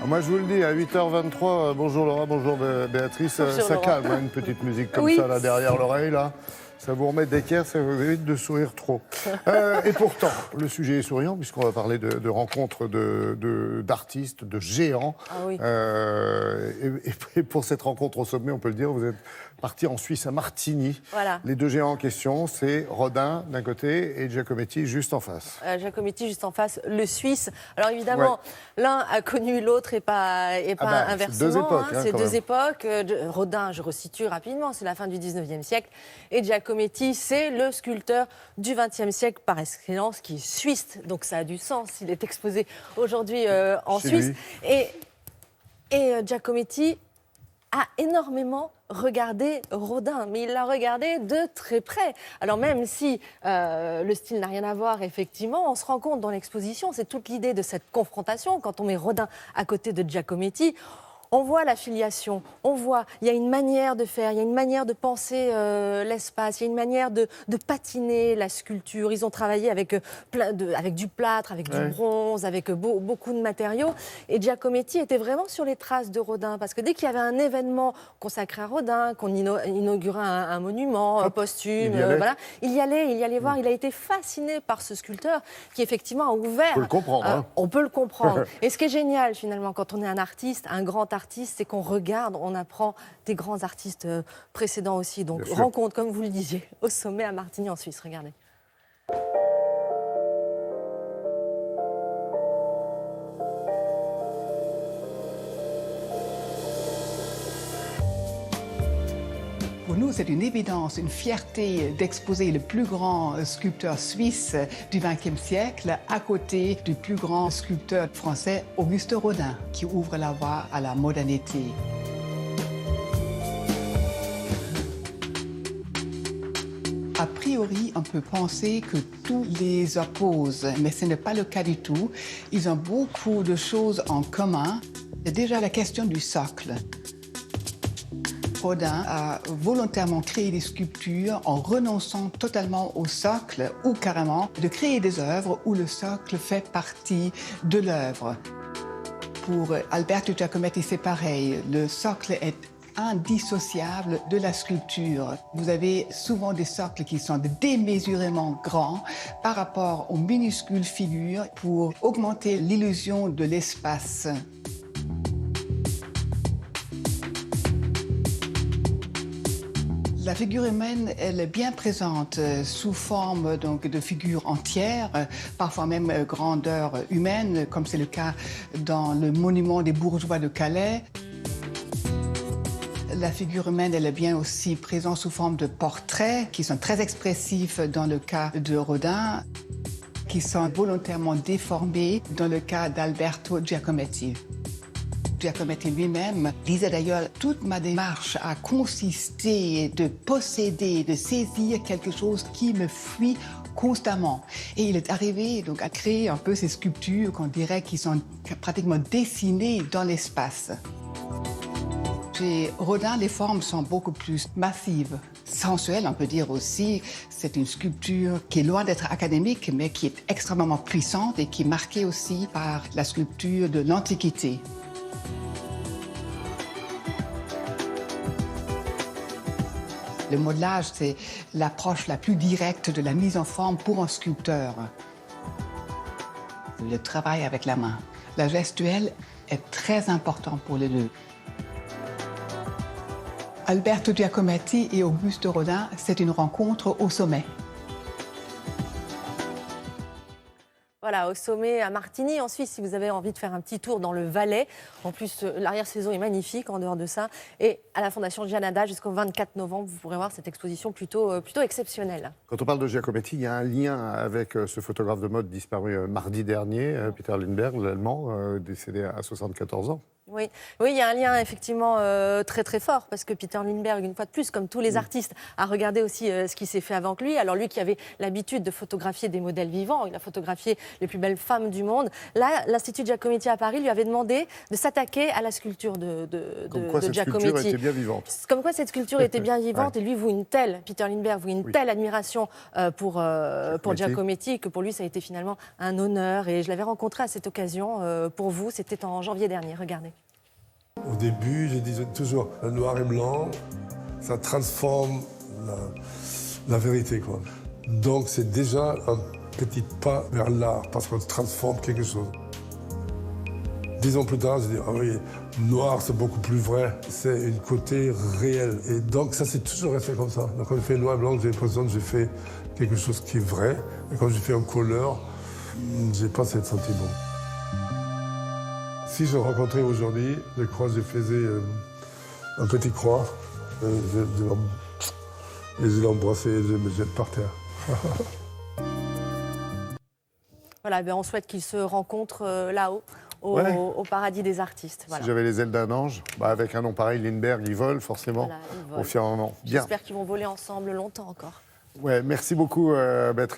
Moi, je vous le dis, à 8h23, bonjour Laura, bonjour Béatrice, Bonjour, ça Laurent. calme, hein, une petite musique comme Oui. ça, là, derrière l'oreille, là. Ça vous remet d'équerre, ça vous évite de sourire trop. Et pourtant, le sujet est souriant, puisqu'on va parler de rencontres d'artistes, de géants. Ah oui. Et pour cette rencontre au sommet, on peut le dire, vous êtes parti en Suisse, à Martigny. Voilà. Les deux géants en question, c'est Rodin d'un côté et Giacometti juste en face. Giacometti juste en face, le Suisse. Alors évidemment, l'un a connu l'autre et pas inversement. C'est deux époques. C'est quand deux même. époques. Rodin, je resitue rapidement, c'est la fin du 19e siècle. Et Giacometti, c'est le sculpteur du 20e siècle par excellence, qui est suisse. Donc ça a du sens. Il est exposé aujourd'hui en Chez Suisse. lui. Et Giacometti a énormément regardé Rodin, mais il l'a regardé de très près. Alors même si le style n'a rien à voir, effectivement, on se rend compte dans l'exposition, c'est toute l'idée de cette confrontation. Quand on met Rodin à côté de Giacometti, on voit la filiation, on voit, il y a une manière de faire, il y a une manière de penser l'espace, il y a une manière de patiner la sculpture. Ils ont travaillé avec du plâtre, avec du bronze, avec beaucoup de matériaux. Et Giacometti était vraiment sur les traces de Rodin, parce que dès qu'il y avait un événement consacré à Rodin, qu'on inaugurait un monument posthume, il y allait voir. Il a été fasciné par ce sculpteur qui, effectivement, a ouvert... On peut le comprendre. Hein. On peut le comprendre. Et ce qui est génial, finalement, quand on est un artiste, un grand artiste, c'est qu'on regarde, on apprend des grands artistes précédents aussi. Donc, rencontre, comme vous le disiez, au sommet à Martigny en Suisse. Regardez. Pour nous, c'est une évidence, une fierté d'exposer le plus grand sculpteur suisse du XXe siècle à côté du plus grand sculpteur français, Auguste Rodin, qui ouvre la voie à la modernité. A priori, on peut penser que tout les oppose, mais ce n'est pas le cas du tout. Ils ont beaucoup de choses en commun. Il y a déjà la question du socle. Rodin a volontairement créé des sculptures en renonçant totalement au socle ou carrément de créer des œuvres où le socle fait partie de l'œuvre. Pour Alberto Giacometti, c'est pareil. Le socle est indissociable de la sculpture. Vous avez souvent des socles qui sont démesurément grands par rapport aux minuscules figures pour augmenter l'illusion de l'espace. La figure humaine, elle est bien présente sous forme donc, de figures entières, parfois même grandeur humaine, comme c'est le cas dans le monument des bourgeois de Calais. La figure humaine, elle est bien aussi présente sous forme de portraits qui sont très expressifs dans le cas de Rodin, qui sont volontairement déformés dans le cas d'Alberto Giacometti. Giacometti lui-même disait d'ailleurs « Toute ma démarche a consisté de posséder, de saisir quelque chose qui me fuit constamment. » Et il est arrivé donc à créer un peu ces sculptures qu'on dirait qui sont pratiquement dessinées dans l'espace. Chez Rodin, les formes sont beaucoup plus massives, sensuelles, on peut dire aussi. C'est une sculpture qui est loin d'être académique, mais qui est extrêmement puissante et qui est marquée aussi par la sculpture de l'Antiquité. Le modelage, c'est l'approche la plus directe de la mise en forme pour un sculpteur. Le travail avec la main. La gestuelle est très important pour les deux. Alberto Giacometti et Auguste Rodin, c'est une rencontre au sommet. Voilà, au sommet à Martigny, en Suisse, si vous avez envie de faire un petit tour dans le Valais. En plus, l'arrière-saison est magnifique en dehors de ça. Et à la Fondation Gianada, jusqu'au 24 novembre, vous pourrez voir cette exposition plutôt exceptionnelle. Quand on parle de Giacometti, il y a un lien avec ce photographe de mode disparu mardi dernier, Peter Lindbergh, l'Allemand, décédé à 74 ans. Oui, oui, il y a un lien effectivement très très fort parce que Peter Lindbergh, une fois de plus, comme tous les artistes, a regardé aussi ce qui s'est fait avant que lui. Alors lui qui avait l'habitude de photographier des modèles vivants, il a photographié les plus belles femmes du monde. Là, l'Institut Giacometti à Paris lui avait demandé de s'attaquer à la sculpture de Comme quoi cette Giacometti. sculpture était bien vivante. Comme quoi cette sculpture était bien vivante et lui Peter Lindbergh voue une telle admiration pour Giacometti que pour lui ça a été finalement un honneur et je l'avais rencontré à cette occasion pour vous, c'était en janvier dernier, regardez. Au début, je disais toujours, le noir et blanc, ça transforme la vérité, quoi. Donc c'est déjà un petit pas vers l'art, parce qu'on transforme quelque chose. 10 ans plus tard, je dis, ah oui, noir, c'est beaucoup plus vrai, c'est une côté réel. Et donc ça, c'est toujours resté comme ça. Donc quand je fais noir et blanc, j'ai l'impression que j'ai fait quelque chose qui est vrai. Et quand je fais en couleur, j'ai pas ce sentiment. Si je rencontrais aujourd'hui, je crois que je faisais un petit croix, et je l'embrassais et je me jette par terre. Voilà, ben on souhaite qu'ils se rencontrent là-haut, au paradis des artistes. Voilà. Si j'avais les ailes d'un ange, avec un nom pareil, Lindbergh, ils volent forcément Voilà, ils volent. au firmament. Bien. J'espère qu'ils vont voler ensemble longtemps encore. Ouais, merci beaucoup, Béatrice.